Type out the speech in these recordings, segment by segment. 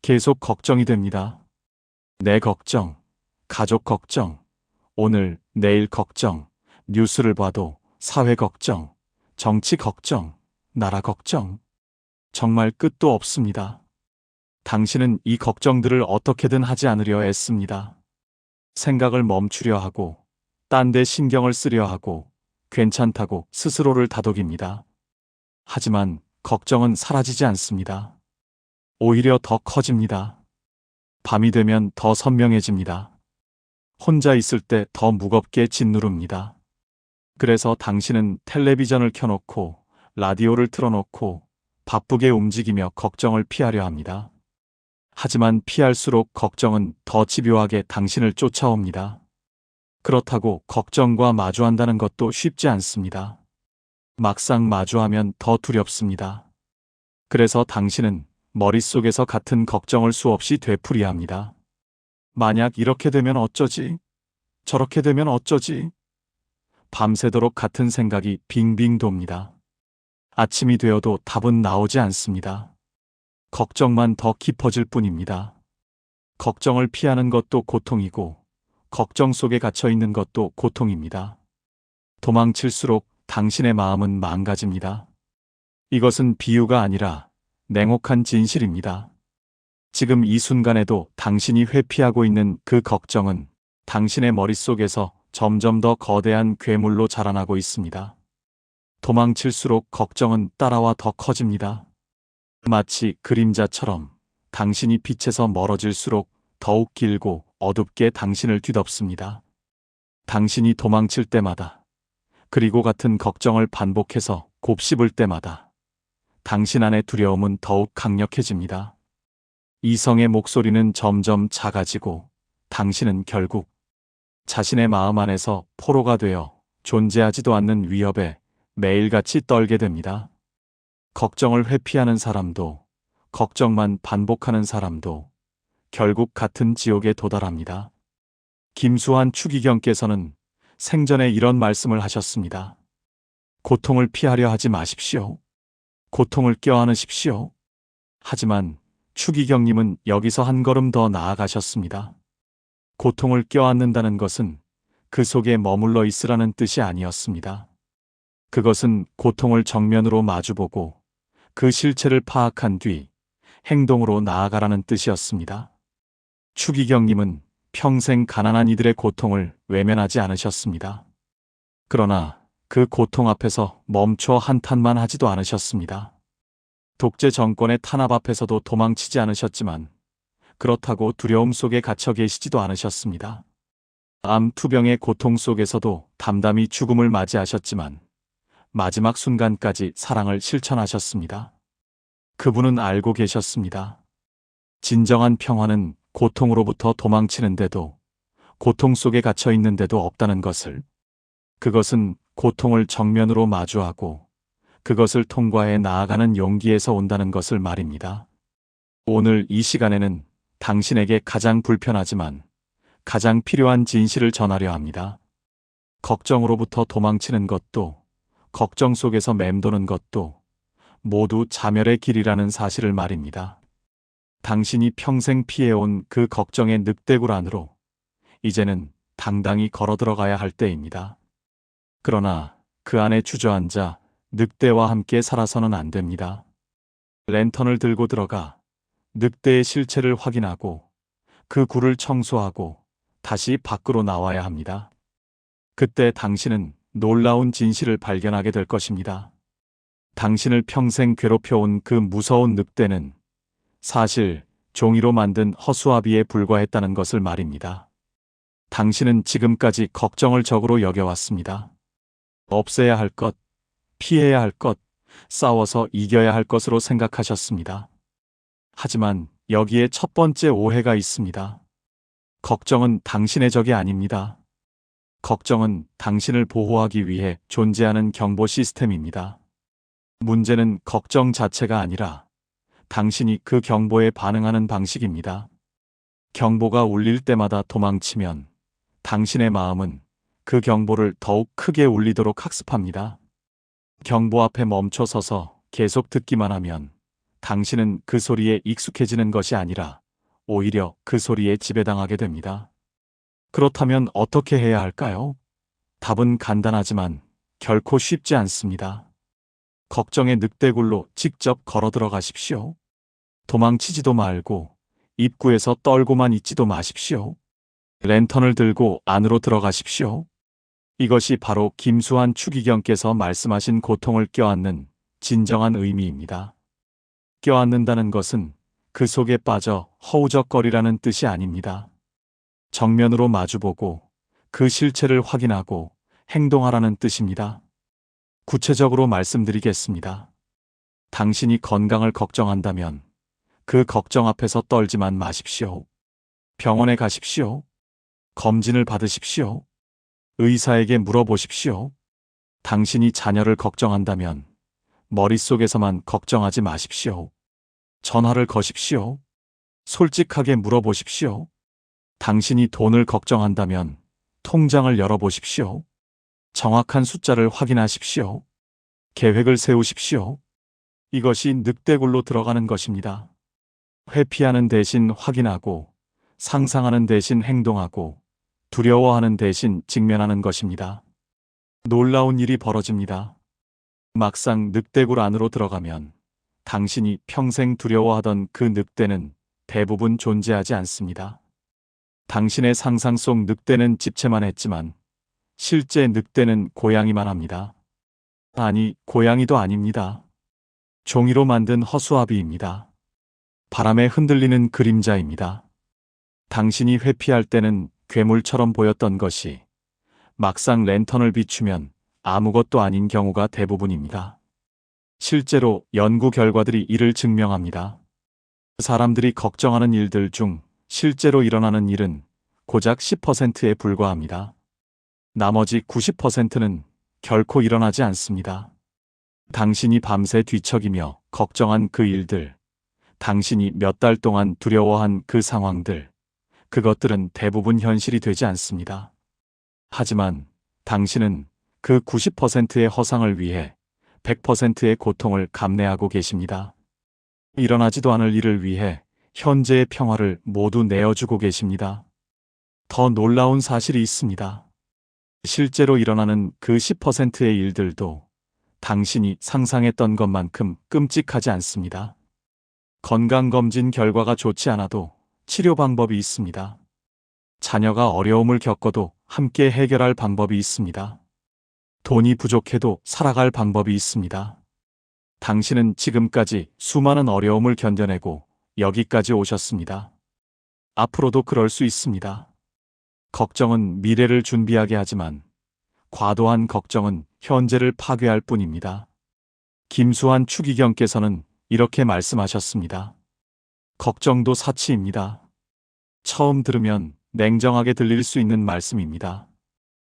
계속 걱정이 됩니다. 내 걱정, 가족 걱정, 오늘, 내일 걱정, 뉴스를 봐도 사회 걱정, 정치 걱정, 나라 걱정. 정말 끝도 없습니다. 당신은 이 걱정들을 어떻게든 하지 않으려 애씁니다. 생각을 멈추려 하고, 딴 데 신경을 쓰려 하고, 괜찮다고 스스로를 다독입니다. 하지만 걱정은 사라지지 않습니다. 오히려 더 커집니다. 밤이 되면 더 선명해집니다. 혼자 있을 때 더 무겁게 짓누릅니다. 그래서 당신은 텔레비전을 켜놓고 라디오를 틀어놓고 바쁘게 움직이며 걱정을 피하려 합니다. 하지만 피할수록 걱정은 더 집요하게 당신을 쫓아옵니다. 그렇다고 걱정과 마주한다는 것도 쉽지 않습니다. 막상 마주하면 더 두렵습니다. 그래서 당신은 머릿속에서 같은 걱정을 수없이 되풀이합니다. 만약 이렇게 되면 어쩌지? 저렇게 되면 어쩌지? 밤새도록 같은 생각이 빙빙 돕니다. 아침이 되어도 답은 나오지 않습니다. 걱정만 더 깊어질 뿐입니다. 걱정을 피하는 것도 고통이고, 걱정 속에 갇혀 있는 것도 고통입니다. 도망칠수록 당신의 마음은 망가집니다. 이것은 비유가 아니라 냉혹한 진실입니다. 지금 이 순간에도 당신이 회피하고 있는 그 걱정은 당신의 머릿속에서 점점 더 거대한 괴물로 자라나고 있습니다. 도망칠수록 걱정은 따라와 더 커집니다. 마치 그림자처럼 당신이 빛에서 멀어질수록 더욱 길고 어둡게 당신을 뒤덮습니다. 당신이 도망칠 때마다, 그리고 같은 걱정을 반복해서 곱씹을 때마다 당신 안의 두려움은 더욱 강력해집니다. 이성의 목소리는 점점 작아지고 당신은 결국 자신의 마음 안에서 포로가 되어 존재하지도 않는 위협에 매일같이 떨게 됩니다. 걱정을 회피하는 사람도, 걱정만 반복하는 사람도 결국 같은 지옥에 도달합니다. 김수환 추기경께서는 생전에 이런 말씀을 하셨습니다. 고통을 피하려 하지 마십시오. 고통을 껴안으십시오. 하지만 추기경님은 여기서 한 걸음 더 나아가셨습니다. 고통을 껴안는다는 것은 그 속에 머물러 있으라는 뜻이 아니었습니다. 그것은 고통을 정면으로 마주보고 그 실체를 파악한 뒤 행동으로 나아가라는 뜻이었습니다. 추기경님은 평생 가난한 이들의 고통을 외면하지 않으셨습니다. 그러나 그 고통 앞에서 멈춰 한탄만 하지도 않으셨습니다. 독재 정권의 탄압 앞에서도 도망치지 않으셨지만 그렇다고 두려움 속에 갇혀 계시지도 않으셨습니다. 암 투병의 고통 속에서도 담담히 죽음을 맞이하셨지만 마지막 순간까지 사랑을 실천하셨습니다. 그분은 알고 계셨습니다. 진정한 평화는 고통으로부터 도망치는데도, 고통 속에 갇혀 있는데도 없다는 것을. 그것은 고통을 정면으로 마주하고 그것을 통과해 나아가는 용기에서 온다는 것을 말입니다. 오늘 이 시간에는 당신에게 가장 불편하지만 가장 필요한 진실을 전하려 합니다. 걱정으로부터 도망치는 것도, 걱정 속에서 맴도는 것도 모두 자멸의 길이라는 사실을 말입니다. 당신이 평생 피해온 그 걱정의 늑대굴 안으로 이제는 당당히 걸어 들어가야 할 때입니다. 그러나 그 안에 주저앉아 늑대와 함께 살아서는 안 됩니다. 랜턴을 들고 들어가 늑대의 실체를 확인하고 그 굴을 청소하고 다시 밖으로 나와야 합니다. 그때 당신은 놀라운 진실을 발견하게 될 것입니다. 당신을 평생 괴롭혀온 그 무서운 늑대는 사실 종이로 만든 허수아비에 불과했다는 것을 말입니다. 당신은 지금까지 걱정을 적으로 여겨왔습니다. 없애야 할 것, 피해야 할 것, 싸워서 이겨야 할 것으로 생각하셨습니다. 하지만 여기에 첫 번째 오해가 있습니다. 걱정은 당신의 적이 아닙니다. 걱정은 당신을 보호하기 위해 존재하는 경보 시스템입니다. 문제는 걱정 자체가 아니라 당신이 그 경보에 반응하는 방식입니다. 경보가 울릴 때마다 도망치면 당신의 마음은 그 경보를 더욱 크게 울리도록 학습합니다. 경보 앞에 멈춰 서서 계속 듣기만 하면 당신은 그 소리에 익숙해지는 것이 아니라 오히려 그 소리에 지배당하게 됩니다. 그렇다면 어떻게 해야 할까요? 답은 간단하지만 결코 쉽지 않습니다. 걱정의 늑대굴로 직접 걸어 들어가십시오. 도망치지도 말고 입구에서 떨고만 있지도 마십시오. 랜턴을 들고 안으로 들어가십시오. 이것이 바로 김수환 추기경께서 말씀하신 고통을 껴안는 진정한 의미입니다. 껴안는다는 것은 그 속에 빠져 허우적거리라는 뜻이 아닙니다. 정면으로 마주보고 그 실체를 확인하고 행동하라는 뜻입니다. 구체적으로 말씀드리겠습니다. 당신이 건강을 걱정한다면 그 걱정 앞에서 떨지만 마십시오. 병원에 가십시오. 검진을 받으십시오. 의사에게 물어보십시오. 당신이 자녀를 걱정한다면 머릿속에서만 걱정하지 마십시오. 전화를 거십시오. 솔직하게 물어보십시오. 당신이 돈을 걱정한다면 통장을 열어보십시오. 정확한 숫자를 확인하십시오. 계획을 세우십시오. 이것이 늑대굴로 들어가는 것입니다. 회피하는 대신 확인하고, 상상하는 대신 행동하고, 두려워하는 대신 직면하는 것입니다. 놀라운 일이 벌어집니다. 막상 늑대굴 안으로 들어가면 당신이 평생 두려워하던 그 늑대는 대부분 존재하지 않습니다. 당신의 상상 속 늑대는 집채만 했지만 실제 늑대는 고양이만 합니다. 아니, 고양이도 아닙니다. 종이로 만든 허수아비입니다. 바람에 흔들리는 그림자입니다. 당신이 회피할 때는 괴물처럼 보였던 것이 막상 랜턴을 비추면 아무것도 아닌 경우가 대부분입니다. 실제로 연구 결과들이 이를 증명합니다. 사람들이 걱정하는 일들 중 실제로 일어나는 일은 고작 10%에 불과합니다. 나머지 90%는 결코 일어나지 않습니다. 당신이 밤새 뒤척이며 걱정한 그 일들, 당신이 몇 달 동안 두려워한 그 상황들, 그것들은 대부분 현실이 되지 않습니다. 하지만 당신은 그 90%의 허상을 위해 100%의 고통을 감내하고 계십니다. 일어나지도 않을 일을 위해 현재의 평화를 모두 내어주고 계십니다. 더 놀라운 사실이 있습니다. 실제로 일어나는 그 10%의 일들도 당신이 상상했던 것만큼 끔찍하지 않습니다. 건강검진 결과가 좋지 않아도 치료 방법이 있습니다. 자녀가 어려움을 겪어도 함께 해결할 방법이 있습니다. 돈이 부족해도 살아갈 방법이 있습니다. 당신은 지금까지 수많은 어려움을 견뎌내고 여기까지 오셨습니다. 앞으로도 그럴 수 있습니다. 걱정은 미래를 준비하게 하지만 과도한 걱정은 현재를 파괴할 뿐입니다. 김수환 추기경께서는 이렇게 말씀하셨습니다. 걱정도 사치입니다. 처음 들으면 냉정하게 들릴 수 있는 말씀입니다.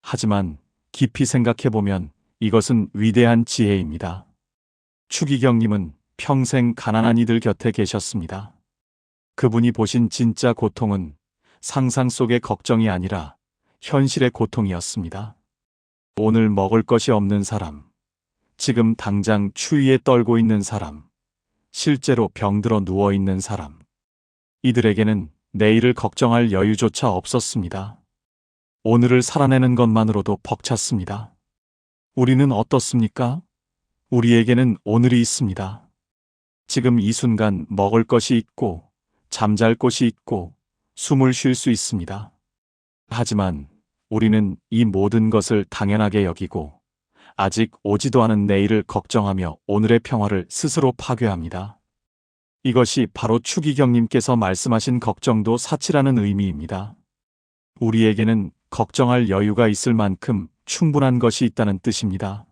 하지만 깊이 생각해보면 이것은 위대한 지혜입니다. 추기경님은 평생 가난한 이들 곁에 계셨습니다. 그분이 보신 진짜 고통은 상상 속의 걱정이 아니라 현실의 고통이었습니다. 오늘 먹을 것이 없는 사람, 지금 당장 추위에 떨고 있는 사람, 실제로 병들어 누워있는 사람. 이들에게는 내일을 걱정할 여유조차 없었습니다. 오늘을 살아내는 것만으로도 벅찼습니다. 우리는 어떻습니까? 우리에게는 오늘이 있습니다. 지금 이 순간 먹을 것이 있고, 잠잘 곳이 있고, 숨을 쉴 수 있습니다. 하지만 우리는 이 모든 것을 당연하게 여기고, 아직 오지도 않은 내일을 걱정하며 오늘의 평화를 스스로 파괴합니다. 이것이 바로 추기경님께서 말씀하신 걱정도 사치라는 의미입니다. 우리에게는 걱정할 여유가 있을 만큼 충분한 것이 있다는 뜻입니다.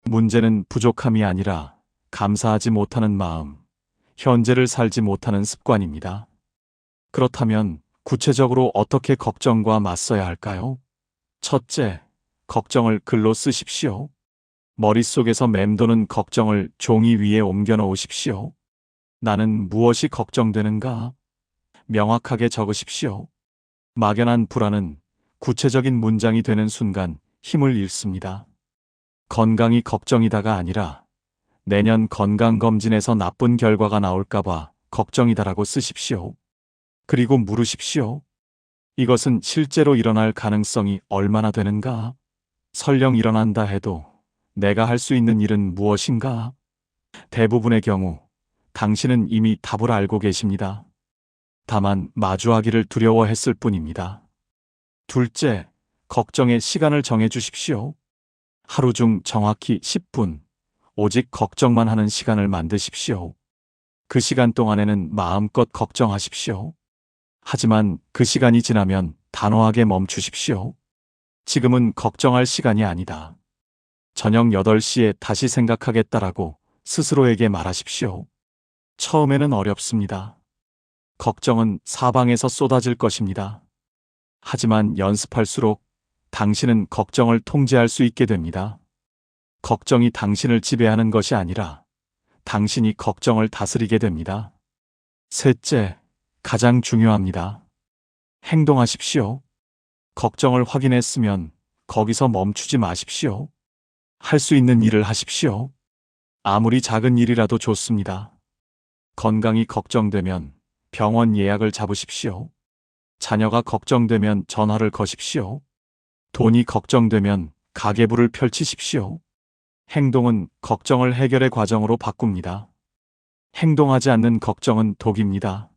문제는 부족함이 아니라 감사하지 못하는 마음, 현재를 살지 못하는 습관입니다. 그렇다면 구체적으로 어떻게 걱정과 맞서야 할까요? 첫째, 걱정을 글로 쓰십시오. 머릿속에서 맴도는 걱정을 종이 위에 옮겨 놓으십시오. 나는 무엇이 걱정되는가? 명확하게 적으십시오. 막연한 불안은 구체적인 문장이 되는 순간 힘을 잃습니다. 건강이 걱정이다가 아니라 내년 건강검진에서 나쁜 결과가 나올까봐 걱정이다라고 쓰십시오. 그리고 물으십시오. 이것은 실제로 일어날 가능성이 얼마나 되는가? 설령 일어난다 해도 내가 할 수 있는 일은 무엇인가? 대부분의 경우 당신은 이미 답을 알고 계십니다. 다만 마주하기를 두려워했을 뿐입니다. 둘째, 걱정의 시간을 정해 주십시오. 하루 중 정확히 10분, 오직 걱정만 하는 시간을 만드십시오. 그 시간 동안에는 마음껏 걱정하십시오. 하지만 그 시간이 지나면 단호하게 멈추십시오. 지금은 걱정할 시간이 아니다. 저녁 8시에 다시 생각하겠다라고 스스로에게 말하십시오. 처음에는 어렵습니다. 걱정은 사방에서 쏟아질 것입니다. 하지만 연습할수록 당신은 걱정을 통제할 수 있게 됩니다. 걱정이 당신을 지배하는 것이 아니라 당신이 걱정을 다스리게 됩니다. 셋째, 가장 중요합니다. 행동하십시오. 걱정을 확인했으면 거기서 멈추지 마십시오. 할 수 있는 일을 하십시오. 아무리 작은 일이라도 좋습니다. 건강이 걱정되면 병원 예약을 잡으십시오. 자녀가 걱정되면 전화를 거십시오. 돈이 걱정되면 가계부를 펼치십시오. 행동은 걱정을 해결의 과정으로 바꿉니다. 행동하지 않는 걱정은 독입니다.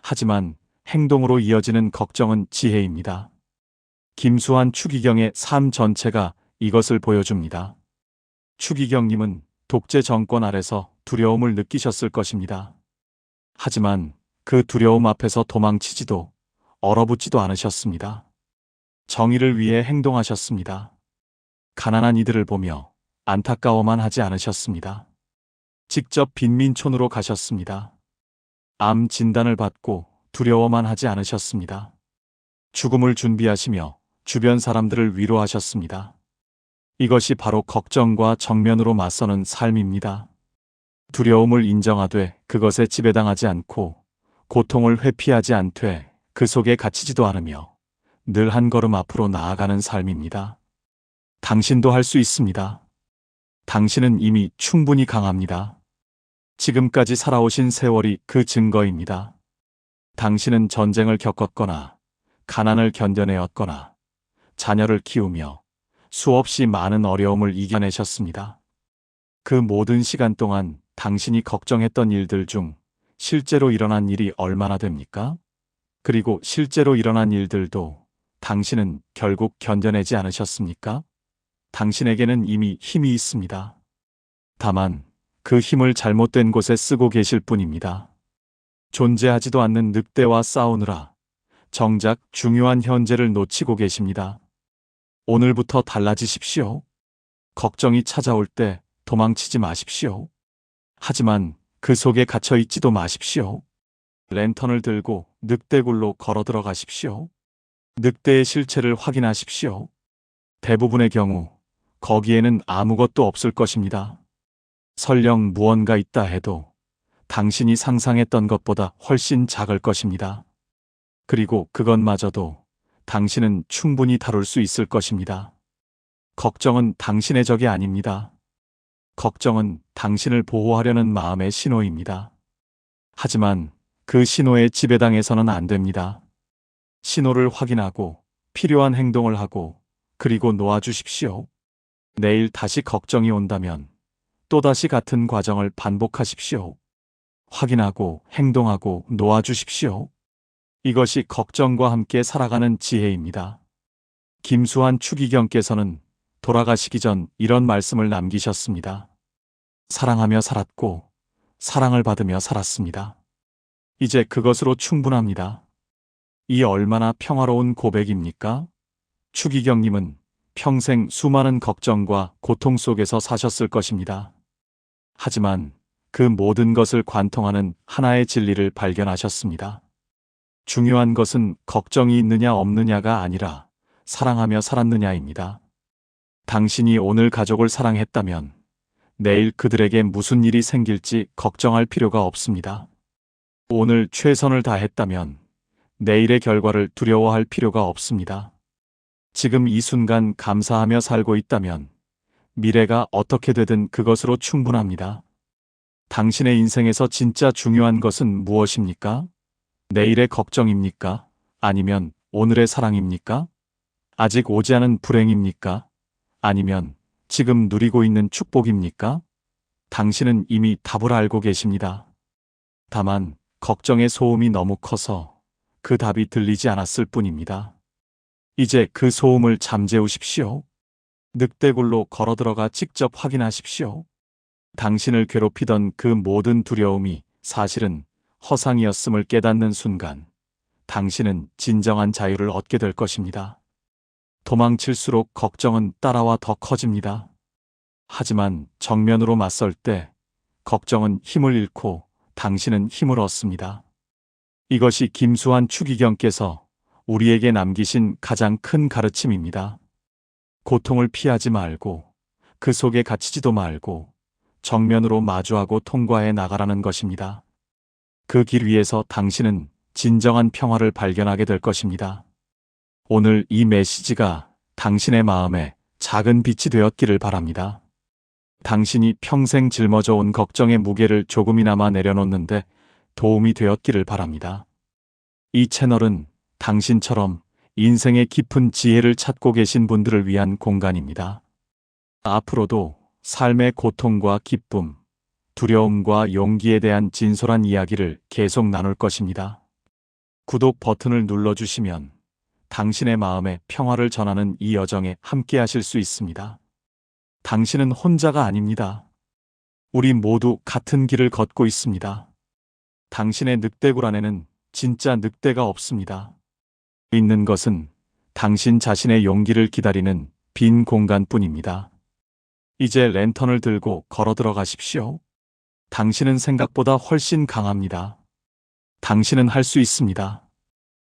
하지만 행동으로 이어지는 걱정은 지혜입니다. 김수환 추기경의 삶 전체가 이것을 보여줍니다. 추기경님은 독재 정권 아래서 두려움을 느끼셨을 것입니다. 하지만 그 두려움 앞에서 도망치지도 얼어붙지도 않으셨습니다. 정의를 위해 행동하셨습니다. 가난한 이들을 보며 안타까워만 하지 않으셨습니다. 직접 빈민촌으로 가셨습니다. 암 진단을 받고 두려워만 하지 않으셨습니다. 죽음을 준비하시며 주변 사람들을 위로하셨습니다. 이것이 바로 걱정과 정면으로 맞서는 삶입니다. 두려움을 인정하되 그것에 지배당하지 않고 고통을 회피하지 않되 그 속에 갇히지도 않으며 늘 한 걸음 앞으로 나아가는 삶입니다. 당신도 할 수 있습니다. 당신은 이미 충분히 강합니다. 지금까지 살아오신 세월이 그 증거입니다. 당신은 전쟁을 겪었거나 가난을 견뎌내었거나 자녀를 키우며 수없이 많은 어려움을 이겨내셨습니다. 그 모든 시간 동안 당신이 걱정했던 일들 중 실제로 일어난 일이 얼마나 됩니까? 그리고 실제로 일어난 일들도 당신은 결국 견뎌내지 않으셨습니까? 당신에게는 이미 힘이 있습니다. 다만 그 힘을 잘못된 곳에 쓰고 계실 뿐입니다. 존재하지도 않는 늑대와 싸우느라 정작 중요한 현재를 놓치고 계십니다. 오늘부터 달라지십시오. 걱정이 찾아올 때 도망치지 마십시오. 하지만 그 속에 갇혀 있지도 마십시오. 랜턴을 들고 늑대굴로 걸어 들어가십시오. 늑대의 실체를 확인하십시오. 대부분의 경우 거기에는 아무것도 없을 것입니다. 설령 무언가 있다 해도 당신이 상상했던 것보다 훨씬 작을 것입니다. 그리고 그것마저도 당신은 충분히 다룰 수 있을 것입니다. 걱정은 당신의 적이 아닙니다. 걱정은 당신을 보호하려는 마음의 신호입니다. 하지만 그 신호에 지배당해서는 안 됩니다. 신호를 확인하고 필요한 행동을 하고 그리고 놓아주십시오. 내일 다시 걱정이 온다면 또다시 같은 과정을 반복하십시오. 확인하고 행동하고 놓아주십시오. 이것이 걱정과 함께 살아가는 지혜입니다. 김수환 추기경께서는 돌아가시기 전 이런 말씀을 남기셨습니다. 사랑하며 살았고 사랑을 받으며 살았습니다. 이제 그것으로 충분합니다. 이 얼마나 평화로운 고백입니까? 추기경님은 평생 수많은 걱정과 고통 속에서 사셨을 것입니다. 하지만 그 모든 것을 관통하는 하나의 진리를 발견하셨습니다. 중요한 것은 걱정이 있느냐 없느냐가 아니라 사랑하며 살았느냐입니다. 당신이 오늘 가족을 사랑했다면 내일 그들에게 무슨 일이 생길지 걱정할 필요가 없습니다. 오늘 최선을 다했다면 내일의 결과를 두려워할 필요가 없습니다. 지금 이 순간 감사하며 살고 있다면 미래가 어떻게 되든 그것으로 충분합니다. 당신의 인생에서 진짜 중요한 것은 무엇입니까? 내일의 걱정입니까? 아니면 오늘의 사랑입니까? 아직 오지 않은 불행입니까? 아니면 지금 누리고 있는 축복입니까? 당신은 이미 답을 알고 계십니다. 다만 걱정의 소음이 너무 커서 그 답이 들리지 않았을 뿐입니다. 이제 그 소음을 잠재우십시오. 늑대굴로 걸어 들어가 직접 확인하십시오. 당신을 괴롭히던 그 모든 두려움이 사실은 허상이었음을 깨닫는 순간, 당신은 진정한 자유를 얻게 될 것입니다. 도망칠수록 걱정은 따라와 더 커집니다. 하지만 정면으로 맞설 때 걱정은 힘을 잃고 당신은 힘을 얻습니다. 이것이 김수환 추기경께서 우리에게 남기신 가장 큰 가르침입니다. 고통을 피하지 말고 그 속에 갇히지도 말고 정면으로 마주하고 통과해 나가라는 것입니다. 그 길 위에서 당신은 진정한 평화를 발견하게 될 것입니다. 오늘 이 메시지가 당신의 마음에 작은 빛이 되었기를 바랍니다. 당신이 평생 짊어져 온 걱정의 무게를 조금이나마 내려놓는데 도움이 되었기를 바랍니다. 이 채널은 당신처럼 인생의 깊은 지혜를 찾고 계신 분들을 위한 공간입니다. 앞으로도 삶의 고통과 기쁨, 두려움과 용기에 대한 진솔한 이야기를 계속 나눌 것입니다. 구독 버튼을 눌러주시면 당신의 마음에 평화를 전하는 이 여정에 함께 하실 수 있습니다. 당신은 혼자가 아닙니다. 우리 모두 같은 길을 걷고 있습니다. 당신의 늑대굴 안에는 진짜 늑대가 없습니다. 있는 것은 당신 자신의 용기를 기다리는 빈 공간뿐입니다. 이제 랜턴을 들고 걸어 들어가십시오. 당신은 생각보다 훨씬 강합니다. 당신은 할 수 있습니다.